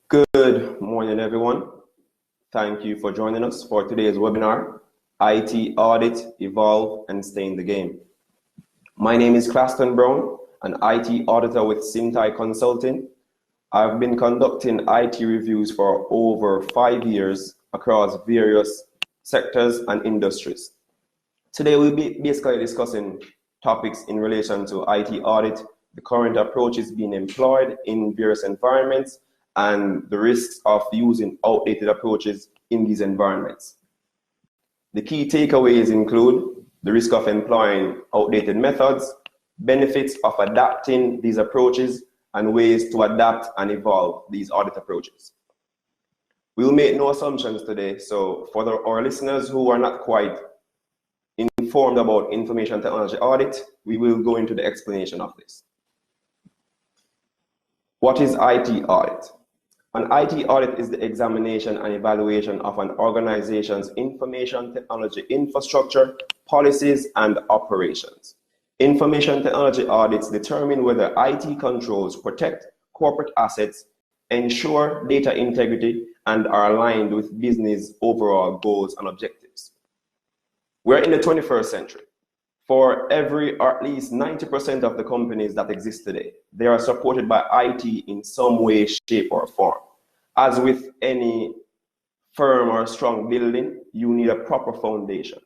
Good morning, everyone. Thank you for joining us for today's webinar, IT Audit, Evolve, and Stay in the Game. My name is Claston Brown, an IT auditor with Symptai Consulting. I've been conducting IT reviews for over 5 years across various sectors and industries. Today, we'll be basically discussing topics in relation to IT audit, the current approaches being employed in various environments, and the risks of using outdated approaches in these environments. The key takeaways include the risk of employing outdated methods, benefits of adapting these approaches, and ways to adapt and evolve these audit approaches. We'll make no assumptions today, so for our listeners who are not quite informed about information technology audit, we will go into the explanation of this. What is IT audit? An IT audit is the examination and evaluation of an organization's information technology infrastructure, policies, and operations. Information technology audits determine whether IT controls protect corporate assets, ensure data integrity, and are aligned with business overall goals and objectives. We're in the 21st century. For every or at least 90% of the companies that exist today, they are supported by IT in some way, shape, or form. As with any firm or strong building, you need a proper foundation.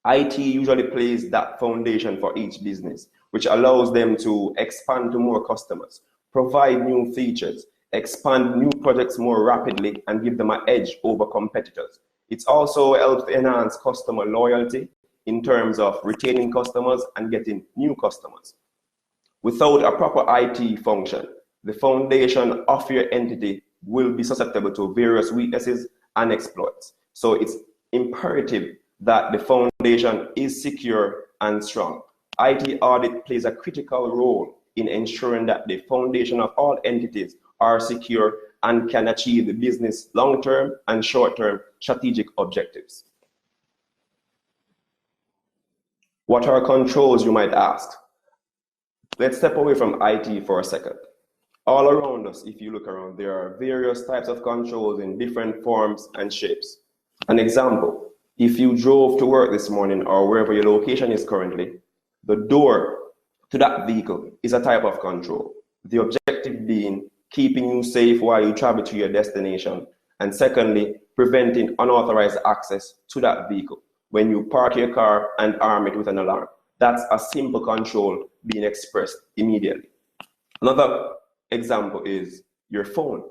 IT usually plays that foundation for each business, which allows them to expand to more customers, provide new features, expand new projects more rapidly, and give them an edge over competitors. It also helps enhance customer loyalty in terms of retaining customers and getting new customers. Without a proper IT function, the foundation of your entity will be susceptible to various weaknesses and exploits. So it's imperative that the foundation is secure and strong. IT audit plays a critical role in ensuring that the foundation of all entities are secure and can achieve the business long-term and short-term strategic objectives. What are controls, you might ask? Let's step away from IT for a second. All around us, if you look around, there are various types of controls in different forms and shapes. An example, if you drove to work this morning or wherever your location is currently, the door to that vehicle is a type of control. The objective being keeping you safe while you travel to your destination, and secondly, preventing unauthorized access to that vehicle when you park your car and arm it with an alarm. That's a simple control being expressed immediately. Another example is your phone.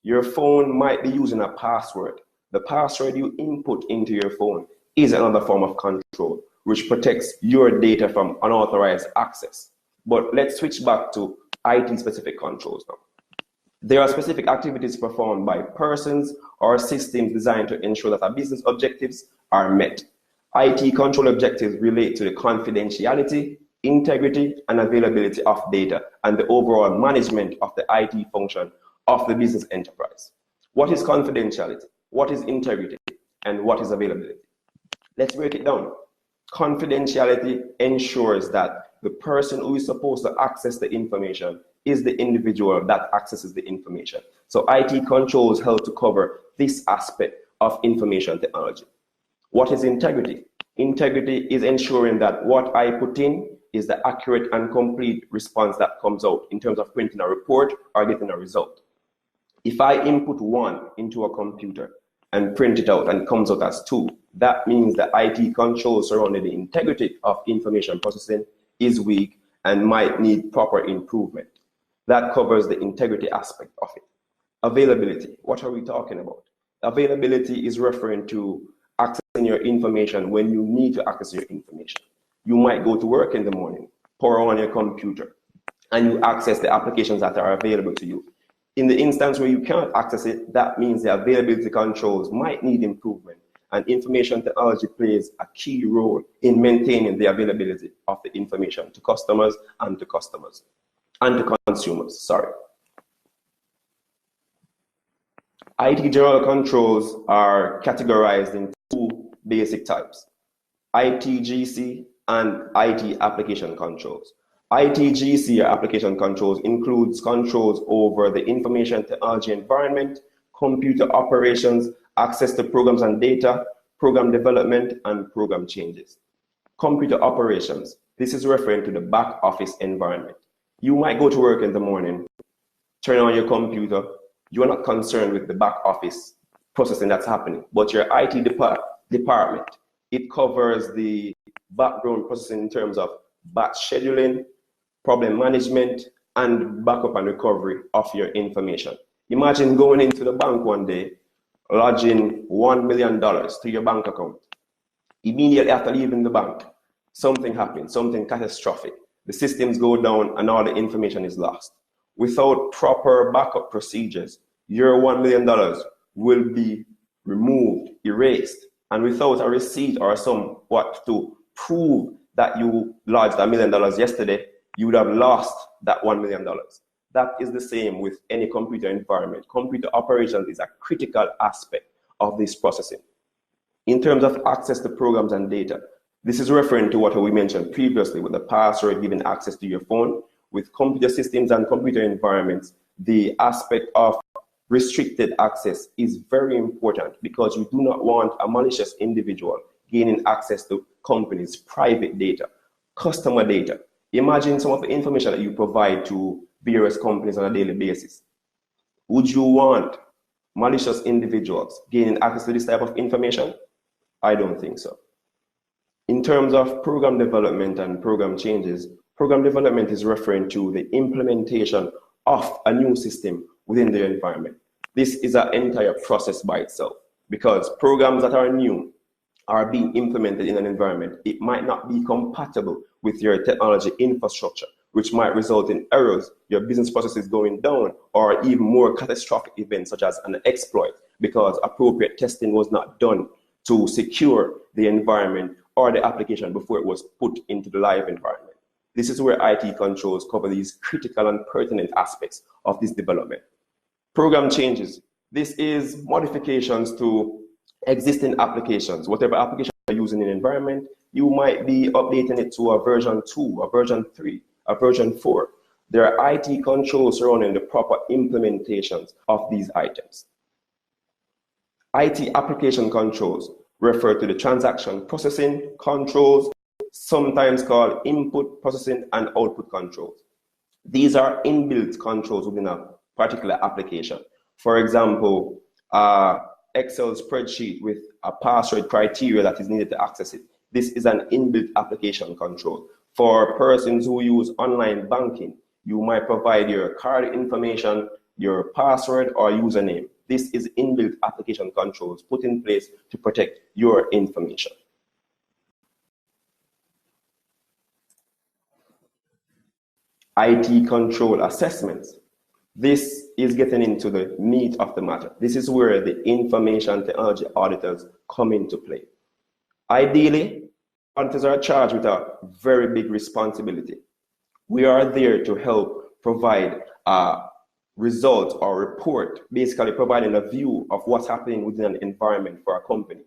Your phone might be using a password. The password you input into your phone is another form of control, which protects your data from unauthorized access. But let's switch back to IT-specific controls now. There are specific activities performed by persons or systems designed to ensure that our business objectives are met. IT control objectives relate to the confidentiality, integrity, and availability of data and the overall management of the IT function of the business enterprise. What is confidentiality? What is integrity? And what is availability? Let's break it down. Confidentiality ensures that the person who is supposed to access the information is the individual that accesses the information. So IT controls help to cover this aspect of information technology. What is integrity? Integrity is ensuring that what I put in is the accurate and complete response that comes out in terms of printing a report or getting a result. If I input 1 into a computer and print it out and it comes out as 2, that means the IT controls surrounding the integrity of information processing is weak and might need proper improvement. That covers the integrity aspect of it. Availability, what are we talking about? Availability is referring to accessing your information when you need to access your information. You might go to work in the morning, power on your computer, and you access the applications that are available to you. In the instance where you cannot access it, that means the availability controls might need improvement, and information technology plays a key role in maintaining the availability of the information to customers and to consumers. Sorry. IT general controls are categorized in 2 basic types, ITGC and IT application controls. ITGC, or application controls, includes controls over the information technology environment, computer operations, access to programs and data, program development, and program changes. Computer operations. This is referring to the back office environment. You might go to work in the morning, turn on your computer, you are not concerned with the back office processing that's happening, but your IT department, it covers the background processing in terms of batch scheduling, problem management, and backup and recovery of your information. Imagine going into the bank one day, lodging $1 million to your bank account. Immediately after leaving the bank, something happens, something catastrophic. The systems go down and all the information is lost. Without proper backup procedures, your $1 million will be removed, erased, and without a receipt or somewhat to prove that you lodged $1 million yesterday, you would have lost that $1 million. That is the same with any computer environment. Computer operations is a critical aspect of this processing. In terms of access to programs and data, this is referring to what we mentioned previously with the password giving access to your phone. With computer systems and computer environments, the aspect of restricted access is very important because you do not want a malicious individual gaining access to companies' private data, customer data. Imagine some of the information that you provide to various companies on a daily basis. Would you want malicious individuals gaining access to this type of information? I don't think so. In terms of program development and program changes, program development is referring to the implementation of a new system within the environment. This is an entire process by itself because programs that are new are being implemented in an environment. It might not be compatible with your technology infrastructure, which might result in errors, your business processes going down, or even more catastrophic events such as an exploit because appropriate testing was not done to secure the environment or the application before it was put into the live environment. This is where IT controls cover these critical and pertinent aspects of this development. Program changes. This is modifications to existing applications. Whatever application you're using in the environment, you might be updating it to a version 2, a version 3, a version 4. There are IT controls surrounding the proper implementations of these items. IT application controls refer to the transaction processing controls, sometimes called input processing and output controls. These are inbuilt controls within a particular application. For example, Excel spreadsheet with a password criteria that is needed to access it. This is an inbuilt application control. For persons who use online banking, you might provide your card information, your password, or username. This is inbuilt application controls put in place to protect your information. IT control assessments. This is getting into the meat of the matter. This is where the information technology auditors come into play. Ideally, auditors are charged with a very big responsibility. We are there to help provide a result or report, basically providing a view of what's happening within an environment for a company.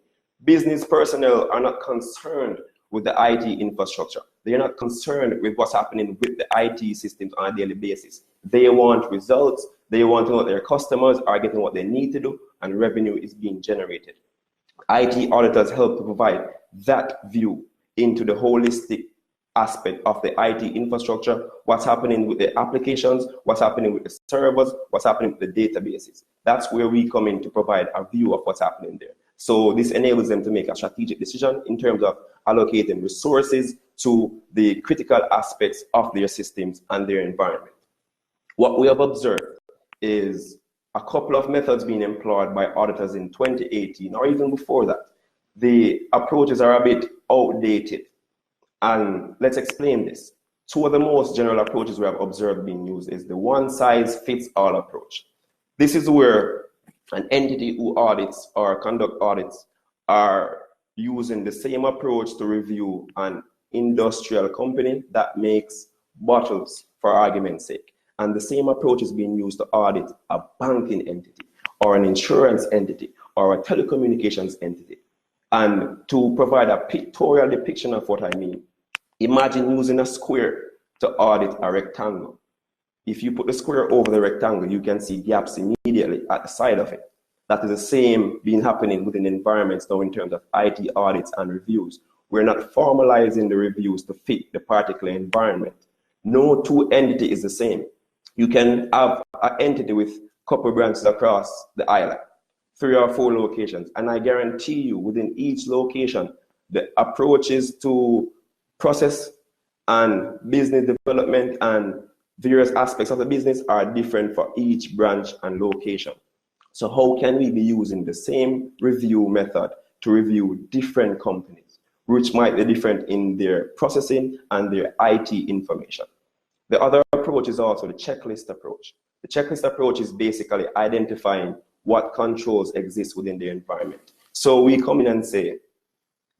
Business personnel are not concerned with the IT infrastructure. They are not concerned with what's happening with the IT systems on a daily basis. They want results. They want to know that their customers are getting what they need to do and revenue is being generated. IT auditors help to provide that view into the holistic aspect of the IT infrastructure, what's happening with the applications, what's happening with the servers, what's happening with the databases. That's where we come in to provide a view of what's happening there. So this enables them to make a strategic decision in terms of allocating resources to the critical aspects of their systems and their environment. What we have observed is a couple of methods being employed by auditors in 2018 or even before that. The approaches are a bit outdated. And let's explain this. Two of the most general approaches we have observed being used is the one-size-fits-all approach. This is where an entity who audits or conduct audits are using the same approach to review an industrial company that makes bottles, for argument's sake. And the same approach is being used to audit a banking entity or an insurance entity or a telecommunications entity. And to provide a pictorial depiction of what I mean, imagine using a square to audit a rectangle. If you put the square over the rectangle, you can see gaps immediately at the side of it. That is the same being happening within environments now in terms of IT audits and reviews. We're not formalizing the reviews to fit the particular environment. No two entity is the same. You can have an entity with a couple branches across the island, 3 or 4 locations, and I guarantee you within each location, the approaches to process and business development and various aspects of the business are different for each branch and location. So how can we be using the same review method to review different companies, which might be different in their processing and their IT information? The other approach is also the checklist approach. The checklist approach is basically identifying what controls exist within the environment. So we come in and say,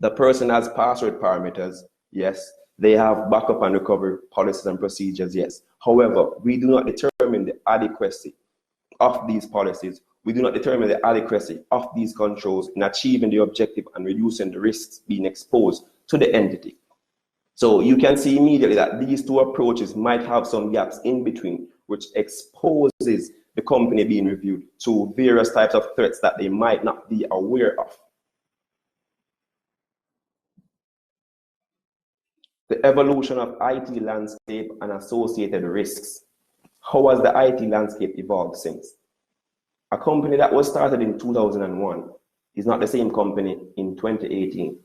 the person has password parameters, yes. They have backup and recovery policies and procedures, yes. However, we do not determine the adequacy of these policies. We do not determine the adequacy of these controls in achieving the objective and reducing the risks being exposed to the entity. So you can see immediately that these two approaches might have some gaps in between, which exposes the company being reviewed to various types of threats that they might not be aware of. The evolution of IT landscape and associated risks. How has the IT landscape evolved since? A company that was started in 2001 is not the same company in 2018.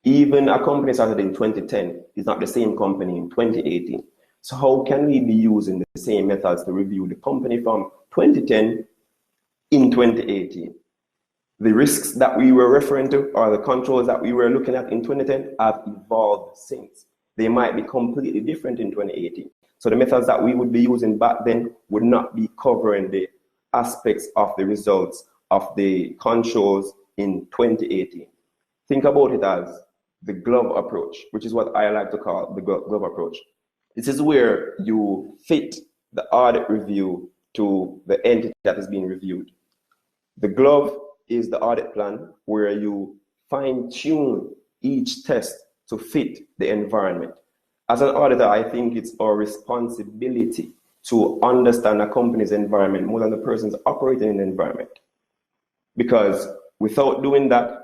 Even a company started in 2010 is not the same company in 2018. So how can we be using the same methods to review the company from 2010 in 2018? The risks that we were referring to or the controls that we were looking at in 2010 have evolved since. They might be completely different in 2018. So the methods that we would be using back then would not be covering the aspects of the results of the controls in 2018. Think about it as the glove approach, which is what I like to call the glove approach. This is where you fit the audit review to the entity that is being reviewed. The glove is the audit plan where you fine-tune each test to fit the environment. As an auditor, I think it's our responsibility to understand a company's environment more than the person's operating in the environment. Because without doing that,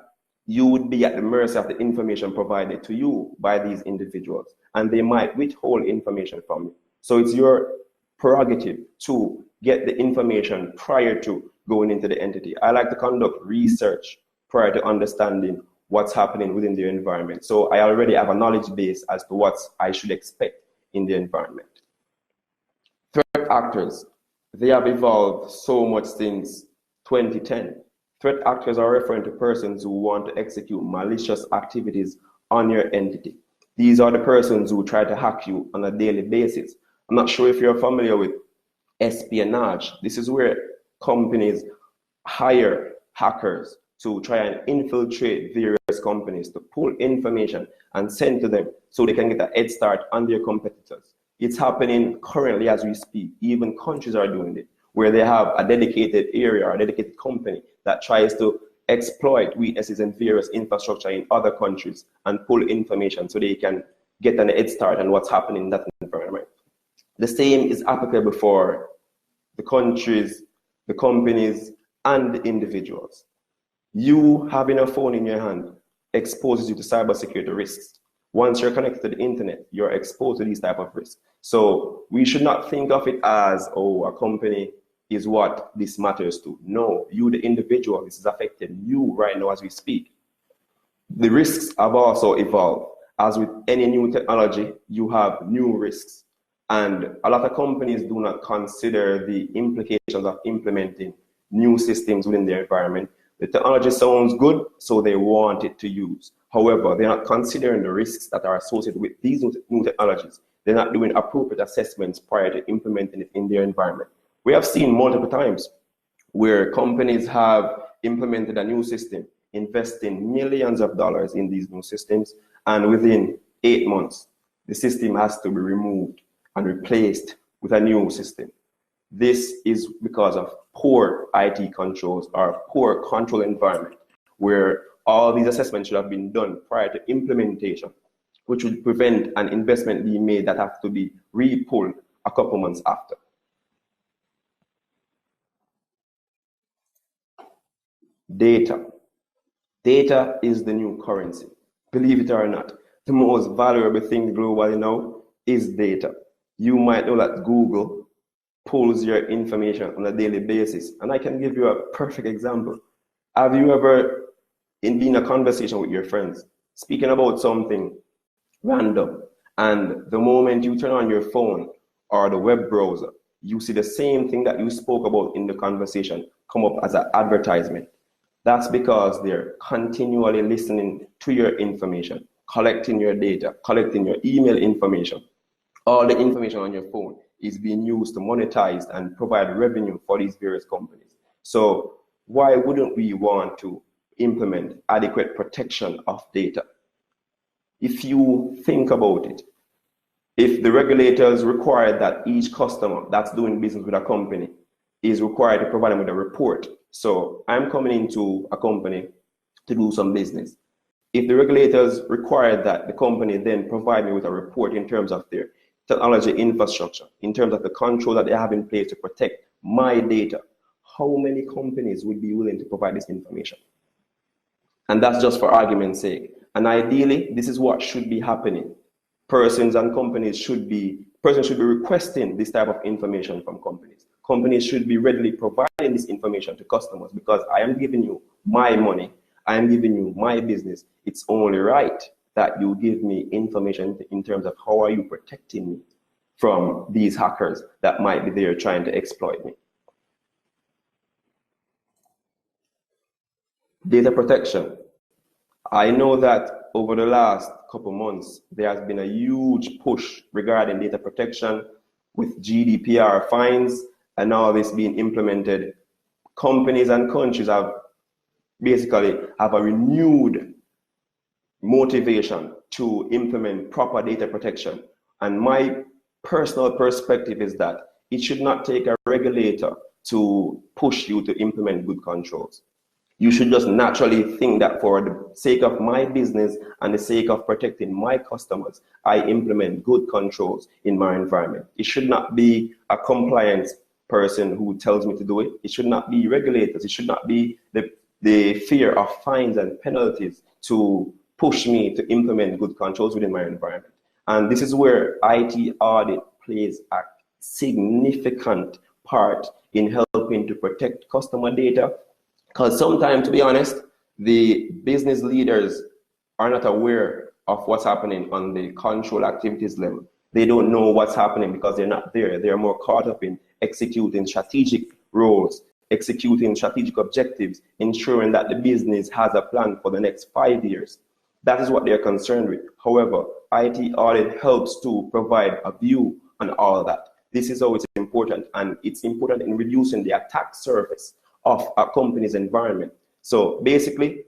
you would be at the mercy of the information provided to you by these individuals, and they might withhold information from you. So it's your prerogative to get the information prior to going into the entity. I like to conduct research prior to understanding what's happening within the environment. So I already have a knowledge base as to what I should expect in the environment. Threat actors, they have evolved so much since 2010. Threat actors are referring to persons who want to execute malicious activities on your entity. These are the persons who try to hack you on a daily basis. I'm not sure if you're familiar with espionage. This is where companies hire hackers to try and infiltrate various companies to pull information and send to them so they can get a head start on their competitors. It's happening currently as we speak. Even countries are doing it, where they have a dedicated area or a dedicated company that tries to exploit weaknesses in various infrastructure in other countries and pull information so they can get an head start on what's happening in that environment. The same is applicable for the countries, the companies, and the individuals. You having a phone in your hand exposes you to cybersecurity risks. Once you're connected to the internet, you're exposed to these type of risks. So we should not think of it as, oh, a company is what this matters to. No, you, the individual, this is affecting you right now as we speak. The risks have also evolved. As with any new technology, you have new risks. And a lot of companies do not consider the implications of implementing new systems within their environment. The technology sounds good, so they want it to use. However, they're not considering the risks that are associated with these new technologies. They're not doing appropriate assessments prior to implementing it in their environment. We have seen multiple times where companies have implemented a new system, investing millions of dollars in these new systems, and within 8 months, the system has to be removed and replaced with a new system. This is because of poor IT controls or poor control environment, where all these assessments should have been done prior to implementation. which would prevent an investment being made that have to be re-pulled a couple months after. Data. Data is the new currency. Believe it or not, the most valuable thing globally now is data. You might know that Google pulls your information on a daily basis. And I can give you a perfect example. Have you ever been in a conversation with your friends, speaking about something random, and the moment you turn on your phone or the web browser, you see the same thing that you spoke about in the conversation come up as an advertisement? That's because they're continually listening to your information, collecting your data, collecting your email information. All the information on your phone is being used to monetize and provide revenue for these various companies. So why wouldn't we want to implement adequate protection of data? If you think about it, if the regulators require that each customer that's doing business with a company is required to provide them with a report. So I'm coming into a company to do some business. If the regulators require that the company then provide me with a report in terms of their technology infrastructure, in terms of the control that they have in place to protect my data, how many companies would be willing to provide this information? And that's just for argument's sake. And ideally, this is what should be happening. Persons should be requesting this type of information from companies. Companies should be readily providing this information to customers, because I am giving you my money, I am giving you my business. It's only right that you give me information in terms of how are you protecting me from these hackers that might be there trying to exploit me. Data protection. I know that over the last couple months, there has been a huge push regarding data protection with GDPR fines and all this being implemented. Companies and countries have a renewed motivation to implement proper data protection. And my personal perspective is that it should not take a regulator to push you to implement good controls. You should just naturally think that for the sake of my business and the sake of protecting my customers, I implement good controls in my environment. It should not be a compliance person who tells me to do it. It should not be regulators. It should not be the fear of fines and penalties to push me to implement good controls within my environment. And this is where IT audit plays a significant part in helping to protect customer data. Because sometimes, to be honest, the business leaders are not aware of what's happening on the control activities level. They don't know what's happening because they're not there. They're more caught up in executing strategic roles, executing strategic objectives, ensuring that the business has a plan for the next 5 years. That is what they're concerned with. However, IT audit helps to provide a view on all of that. This is always important, and it's important in reducing the attack surface of a company's environment. So basically,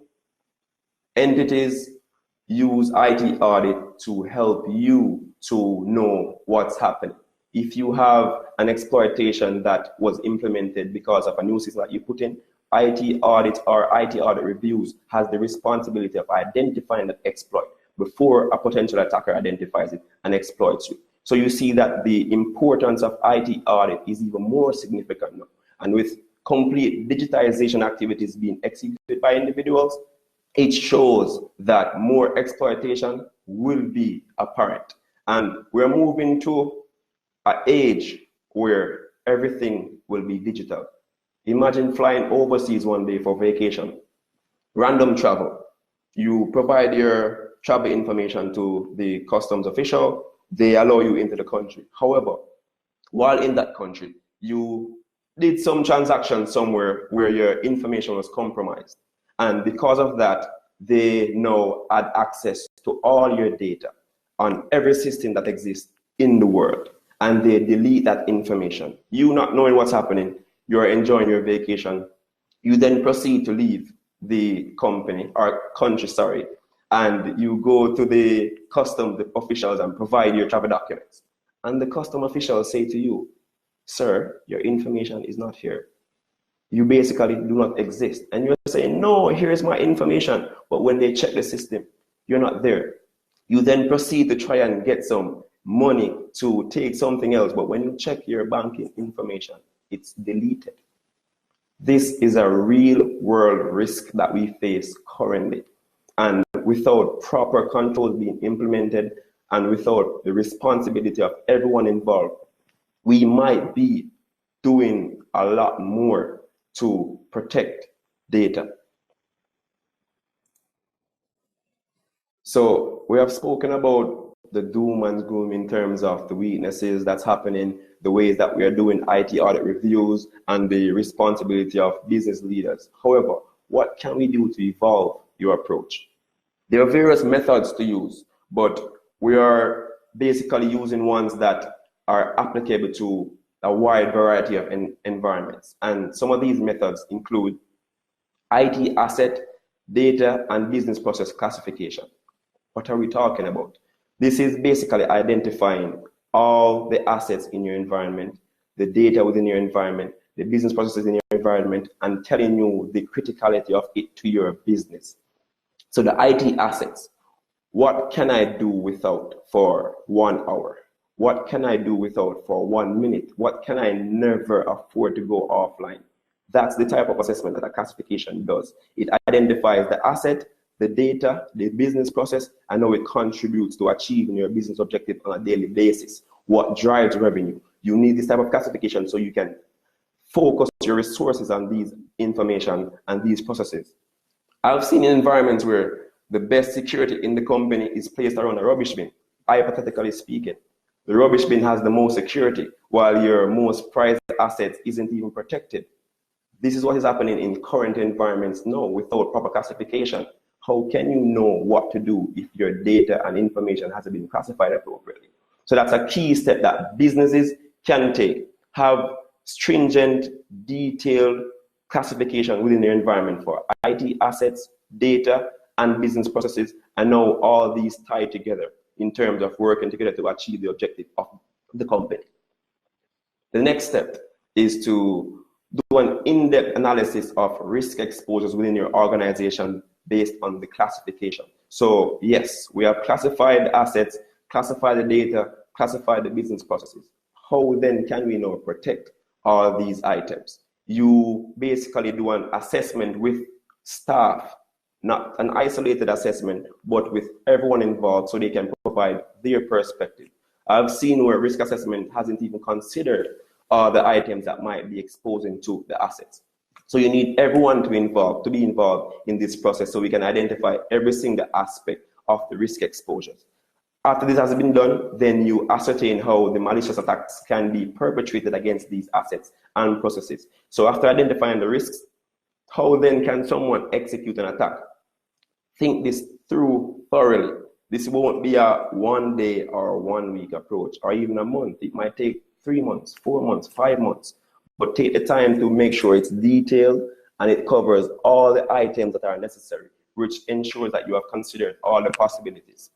entities use IT audit to help you to know what's happening. If you have an exploitation that was implemented because of a new system that you put in, IT audit or IT audit reviews has the responsibility of identifying that exploit before a potential attacker identifies it and exploits you. So you see that the importance of IT audit is even more significant now. And with complete digitization activities being executed by individuals, it shows that more exploitation will be apparent. And we're moving to an age where everything will be digital. Imagine flying overseas one day for vacation, random travel. You provide your travel information to the customs official, they allow you into the country. However, while in that country, you did some transaction somewhere where your information was compromised. And because of that, they now had access to all your data on every system that exists in the world. And they delete that information. You not knowing what's happening, you're enjoying your vacation. You then proceed to leave the company or country, sorry, and you go to the customs officials and provide your travel documents. And the customs officials say to you, sir, your information is not here. You basically do not exist. And you're saying, no, here's my information. But when they check the system, you're not there. You then proceed to try and get some money to take something else, but when you check your banking information, it's deleted. This is a real world risk that we face currently. And without proper controls being implemented and without the responsibility of everyone involved, we might be doing a lot more to protect data. So we have spoken about the doom and gloom in terms of the weaknesses that's happening, the ways that we are doing IT audit reviews, and the responsibility of business leaders. However, what can we do to evolve your approach? There are various methods to use, but we are basically using ones that are applicable to a wide variety of environments. And some of these methods include IT asset, data, and business process classification. What are we talking about? This is basically identifying all the assets in your environment, the data within your environment, the business processes in your environment, and telling you the criticality of it to your business. So the IT assets, what can I do without for 1 hour? What can I do without for 1 minute? What can I never afford to go offline? That's the type of assessment that a classification does. It identifies the asset, the data, the business process, and how it contributes to achieving your business objective on a daily basis. What drives revenue? You need this type of classification so you can focus your resources on these information and these processes. I've seen environments where the best security in the company is placed around a rubbish bin, hypothetically speaking. The rubbish bin has the most security, while your most prized asset isn't even protected. This is what is happening in current environments now without proper classification. How can you know what to do if your data and information hasn't been classified appropriately? So that's a key step that businesses can take. Have stringent, detailed classification within their environment for IT assets, data, and business processes, and now all these tie together in terms of working together to achieve the objective of the company. The next step is to do an in-depth analysis of risk exposures within your organization based on the classification. So yes, we have classified the assets, classified the data, classified the business processes. How then can we now protect all these items? You basically do an assessment with staff, not an isolated assessment, but with everyone involved so they can provide their perspective. I've seen where risk assessment hasn't even considered the items that might be exposing to the assets. So you need everyone to be involved in this process so we can identify every single aspect of the risk exposures. After this has been done, then you ascertain how the malicious attacks can be perpetrated against these assets and processes. So after identifying the risks, how then can someone execute an attack? Think this through thoroughly. This won't be a 1 day or 1 week approach or even a month. It might take 3 months, 4 months, 5 months. But take the time to make sure it's detailed and it covers all the items that are necessary, which ensures that you have considered all the possibilities.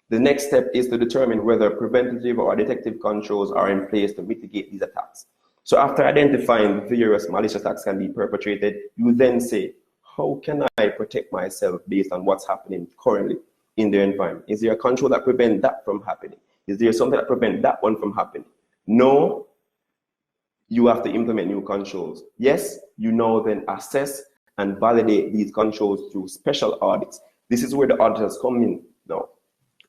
The next step is to determine whether preventative or detective controls are in place to mitigate these attacks. So after identifying various malicious attacks can be perpetrated, you then say, how can I protect myself based on what's happening currently in the environment? Is there a control that prevents that from happening? Is there something that prevents that one from happening? No, you have to implement new controls. Yes, you now then assess and validate these controls through special audits. This is where the auditors come in now.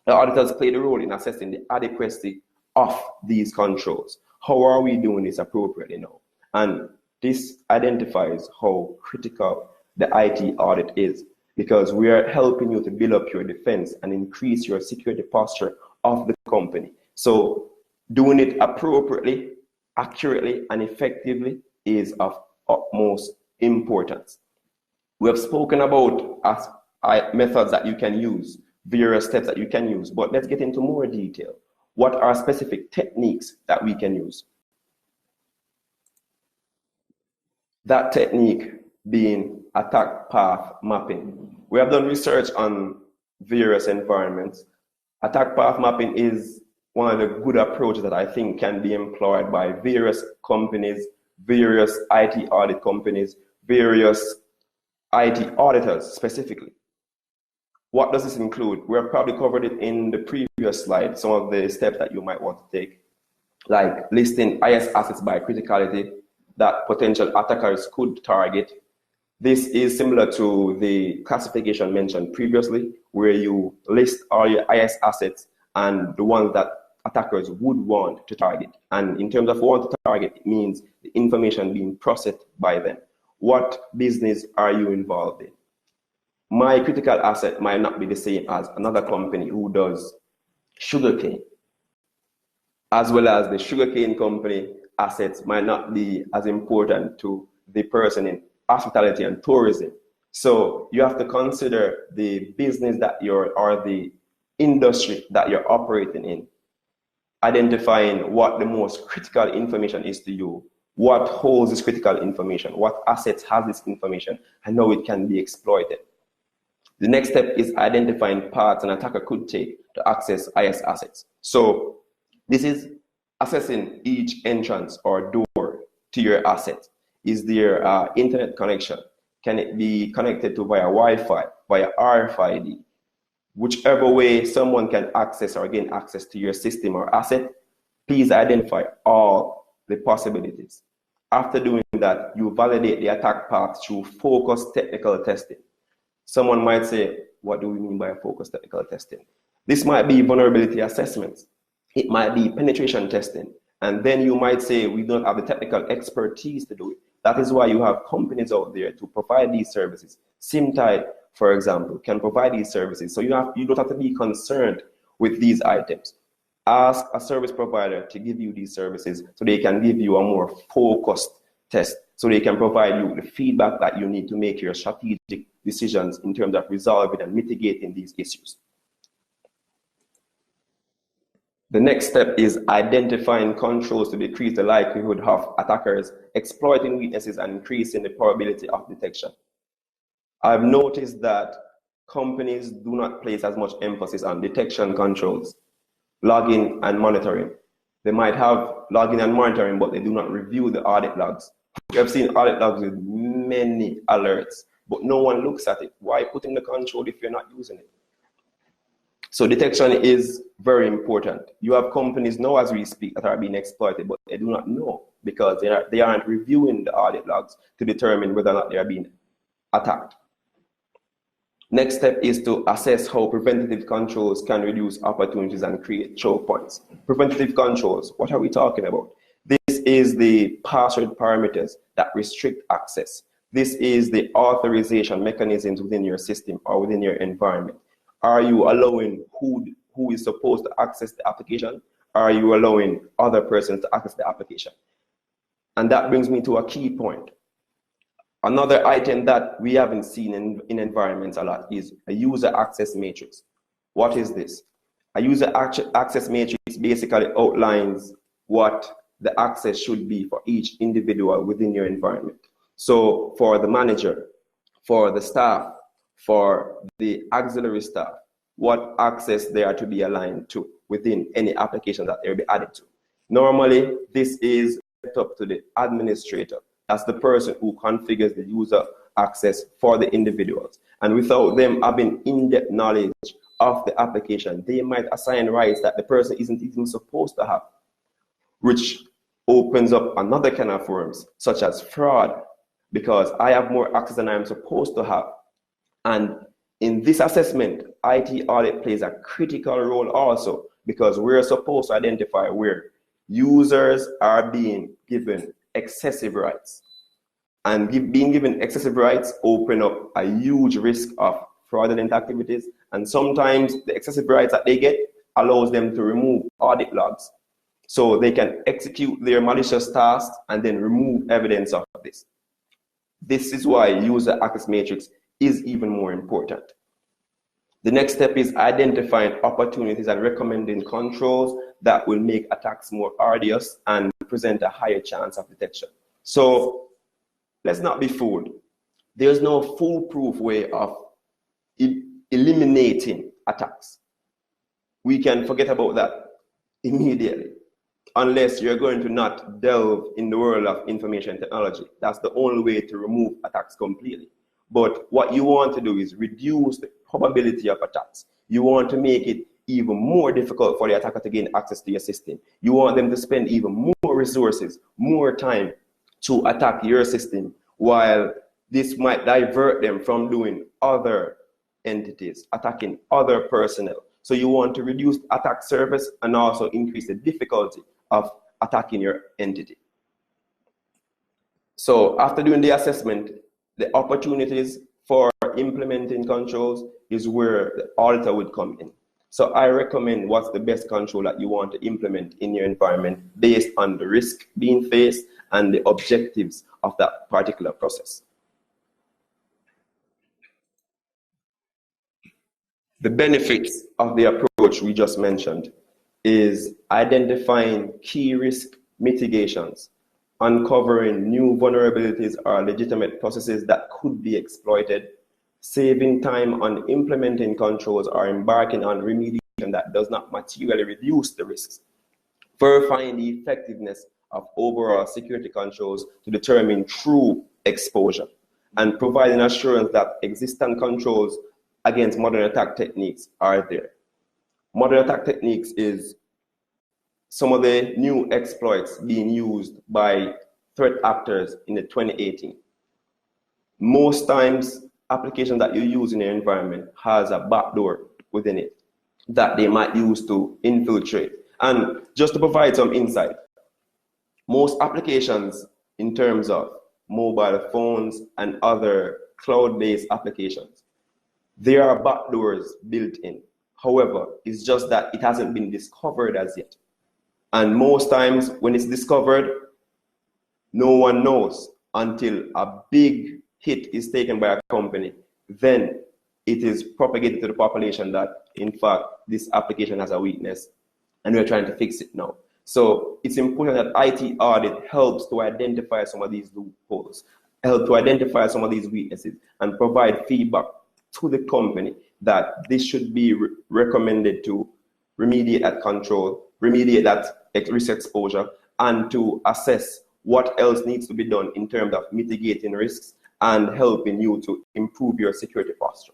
The auditors play the role in assessing the adequacy of these controls. How are we doing this appropriately now? And this identifies how critical the IT audit is, because we are helping you to build up your defense and increase your security posture of the company. So doing it appropriately, accurately, and effectively is of utmost importance. We have spoken about methods that you can use, various steps that you can use, but let's get into more detail. What are specific techniques that we can use? That technique being attack path mapping. We have done research on various environments. Attack path mapping is one of the good approaches that I think can be employed by various companies, various IT audit companies, various IT auditors specifically. What does this include? We have probably covered it in the previous slide, some of the steps that you might want to take, like listing highest assets by criticality that potential attackers could target. This is similar to the classification mentioned previously, where you list all your highest assets and the ones that attackers would want to target. And in terms of want to target, it means the information being processed by them. What business are you involved in? My critical asset might not be the same as another company who does sugarcane, as well as the sugarcane company assets might not be as important to the person in hospitality and tourism. So you have to consider the business that you're, or the industry that you're operating in, identifying what the most critical information is to you, what holds this critical information, what assets have this information, and how it can be exploited. The next step is identifying paths an attacker could take to access highest assets. So this is assessing each entrance or door to your asset. Is there internet connection? Can it be connected to via Wi-Fi, via RFID? Whichever way someone can access or gain access to your system or asset, please identify all the possibilities. After doing that, you validate the attack path through focused technical testing. Someone might say, what do we mean by focused technical testing? This might be vulnerability assessments. It might be penetration testing. And then you might say, we don't have the technical expertise to do it. That is why you have companies out there to provide these services. Symptai, for example, can provide these services. So you don't have to be concerned with these items. Ask a service provider to give you these services so they can give you a more focused test, so they can provide you the feedback that you need to make your strategic decisions in terms of resolving and mitigating these issues. The next step is identifying controls to decrease the likelihood of attackers exploiting weaknesses and increasing the probability of detection. I've noticed that companies do not place as much emphasis on detection controls, logging and monitoring. They might have logging and monitoring, but they do not review the audit logs. We have seen audit logs with many alerts, but no one looks at it. Why put in the control if you're not using it? So detection is very important. You have companies now as we speak that are being exploited, but they do not know because they aren't reviewing the audit logs to determine whether or not they are being attacked. Next step is to assess how preventative controls can reduce opportunities and create choke points. Preventative controls, what are we talking about? This is the password parameters that restrict access. This is the authorization mechanisms within your system or within your environment. Are you allowing who is supposed to access the application? Are you allowing other persons to access the application? And that brings me to a key point. Another item that we haven't seen in environments a lot is a user access matrix. What is this? A user access matrix basically outlines what the access should be for each individual within your environment. So for the manager, for the staff, for the auxiliary staff, what access they are to be aligned to within any application that they'll be added to. Normally, this is left up to the administrator. That's the person who configures the user access for the individuals. And without them having in-depth knowledge of the application, they might assign rights that the person isn't even supposed to have, which opens up another can of worms, such as fraud, because I have more access than I'm supposed to have. And in this assessment, IT audit plays a critical role also, because we're supposed to identify where users are being given excessive rights. And being given excessive rights open up a huge risk of fraudulent activities. And sometimes the excessive rights that they get allows them to remove audit logs. So they can execute their malicious tasks and then remove evidence of this. This is why user access matrix is even more important. The next step is identifying opportunities and recommending controls that will make attacks more arduous and present a higher chance of detection. So let's not be fooled. There's no foolproof way of eliminating attacks. We can forget about that immediately, unless you're going to not delve in the world of information technology. That's the only way to remove attacks completely. But what you want to do is reduce the probability of attacks. You want to make it even more difficult for the attacker to gain access to your system. You want them to spend even more resources, more time to attack your system, while this might divert them from doing other entities, attacking other personnel. So you want to reduce attack surface and also increase the difficulty of attacking your entity. So after doing the assessment, the opportunities for implementing controls is where the auditor would come in. So I recommend what's the best control that you want to implement in your environment based on the risk being faced and the objectives of that particular process. The benefits of the approach we just mentioned is identifying key risk mitigations, uncovering new vulnerabilities or legitimate processes that could be exploited, saving time on implementing controls or embarking on remediation that does not materially reduce the risks, verifying the effectiveness of overall security controls to determine true exposure, and providing assurance that existing controls against modern attack techniques are there. Modern attack techniques is some of the new exploits being used by threat actors in the 2018. Most times, application that you use in your environment has a backdoor within it that they might use to infiltrate. And just to provide some insight, most applications in terms of mobile phones and other cloud-based applications, there are backdoors built in. However, it's just that it hasn't been discovered as yet. And most times when it's discovered, no one knows until a big hit is taken by a company. Then it is propagated to the population that, in fact, this application has a weakness and we're trying to fix it now. So it's important that IT audit helps to identify some of these loopholes, help to identify some of these weaknesses, and provide feedback to the company that this should be recommended to remediate that control, remediate that risk exposure, and to assess what else needs to be done in terms of mitigating risks and helping you to improve your security posture.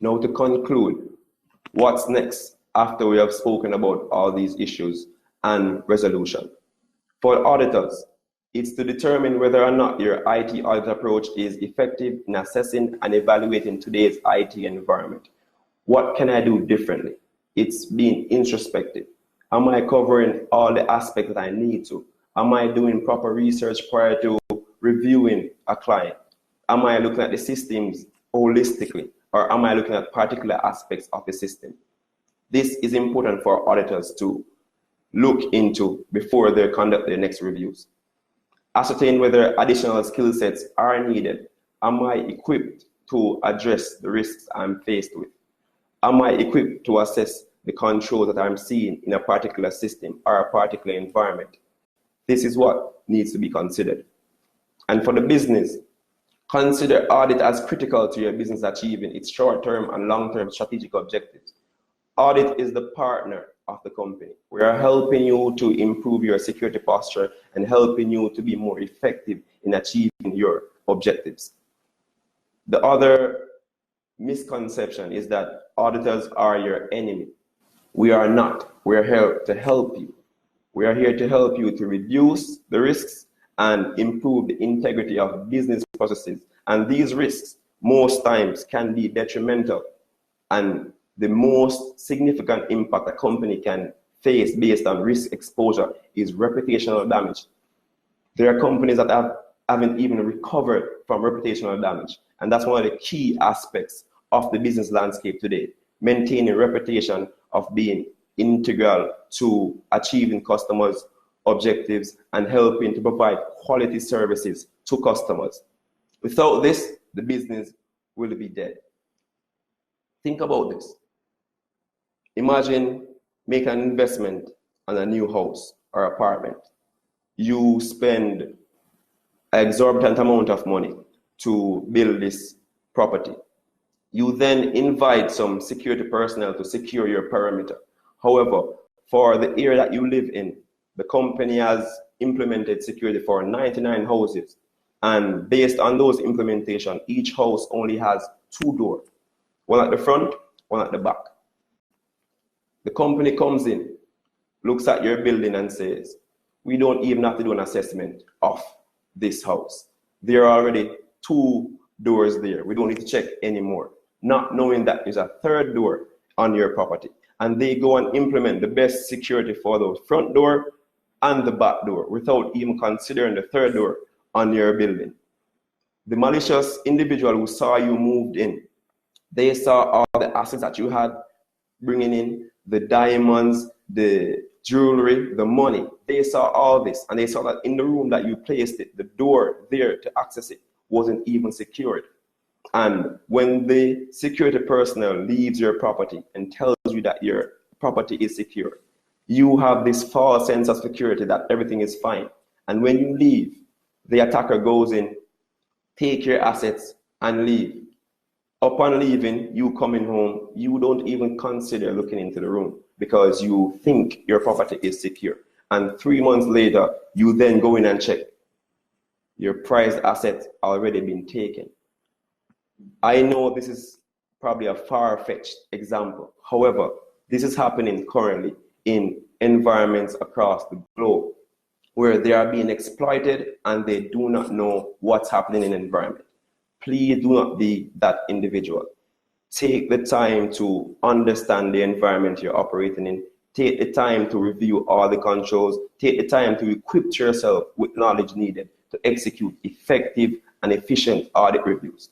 Now to conclude, what's next after we have spoken about all these issues and resolution? For auditors, it's to determine whether or not your IT audit approach is effective in assessing and evaluating today's IT environment. What can I do differently? It's being introspective. Am I covering all the aspects that I need to? Am I doing proper research prior to reviewing a client? Am I looking at the systems holistically, or am I looking at particular aspects of the system? This is important for auditors to look into before they conduct their next reviews. Ascertain whether additional skill sets are needed. Am I equipped to address the risks I'm faced with? Am I equipped to assess the controls that I'm seeing in a particular system or a particular environment? This is what needs to be considered. And for the business, consider audit as critical to your business achieving its short-term and long-term strategic objectives. Audit is the partner of the company. We are helping you to improve your security posture and helping you to be more effective in achieving your objectives. The other misconception is that auditors are your enemy. We are not. We're here to help you. We are here to help you to reduce the risks and improve the integrity of business processes. And these risks most times can be detrimental, and the most significant impact a company can face based on risk exposure is reputational damage. There are companies that haven't even recovered from reputational damage, and that's one of the key aspects of the business landscape today, maintaining reputation of being integral to achieving customers' objectives and helping to provide quality services to customers. Without this, the business will be dead. Think about this. Imagine making an investment on a new house or apartment. You spend an exorbitant amount of money to build this property. You then invite some security personnel to secure your perimeter. However, for the area that you live in, the company has implemented security for 99 houses. And based on those implementation, each house only has 2 doors, one at the front, one at the back. The company comes in, looks at your building and says, we don't even have to do an assessment of this house. There are already 2 doors there. We don't need to check anymore. Not knowing that there's a 3rd door on your property. And they go and implement the best security for the front door and the back door without even considering the 3rd door on your building. The malicious individual who saw you moved in, they saw all the assets that you had bringing in, the diamonds, the jewelry, the money. They saw all this, and they saw that in the room that you placed it, the door there to access it wasn't even secured. And when the security personnel leaves your property and tells you that your property is secure, you have this false sense of security that everything is fine. And when you leave, the attacker goes in, take your assets, and leave. Upon leaving, you coming home, you don't even consider looking into the room because you think your property is secure. And 3 months later, you then go in and check. Your prized assets already been taken. I know this is probably a far-fetched example. However, this is happening currently in environments across the globe where they are being exploited and they do not know what's happening in the environment. Please do not be that individual. Take the time to understand the environment you're operating in. Take the time to review all the controls. Take the time to equip yourself with knowledge needed to execute effective and efficient audit reviews.